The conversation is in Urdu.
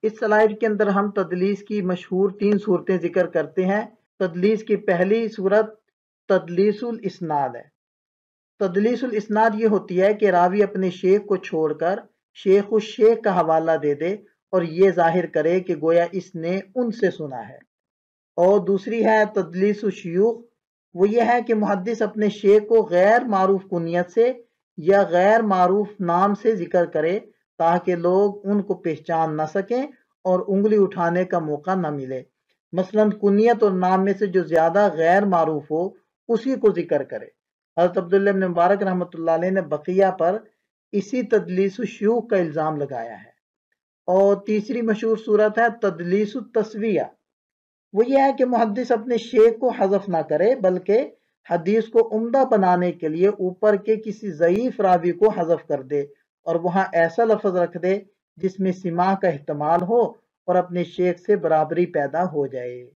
اس سلائیڈ کے اندر ہم تدلیس کی مشہور 3 صورتیں ذکر کرتے ہیں۔ تدلیس کی پہلی صورت تدلیس الاسناد ہے۔ تدلیس الاسناد یہ ہوتی ہے کہ راوی اپنے شیخ کو چھوڑ کر شیخ الشیخ کا حوالہ دے دے اور یہ ظاہر کرے کہ گویا اس نے ان سے سنا ہے۔ اور دوسری ہے تدلیس الشیوخ، وہ یہ ہے کہ محدث اپنے شیخ کو غیر معروف کنیت سے یا غیر معروف نام سے ذکر کرے تاکہ لوگ ان کو پہچان نہ سکیں اور انگلی اٹھانے کا موقع نہ ملے۔ مثلاً کنیت اور نام میں سے جو زیادہ غیر معروف ہو اسی کو ذکر کرے۔ حضرت عبداللہ بن مبارک رحمۃ اللہ علیہ نے بقیہ پر اسی تدلیس الشیوخ کا الزام لگایا ہے۔ اور تیسری مشہور صورت ہے تدلیس التسویہ، وہ یہ ہے کہ محدث اپنے شیخ کو حذف نہ کرے بلکہ حدیث کو عمدہ بنانے کے لیے اوپر کے کسی ضعیف راوی کو حذف کر دے اور وہاں ایسا لفظ رکھ دے جس میں سماع کا احتمال ہو اور اپنے شیخ سے برابری پیدا ہو جائے۔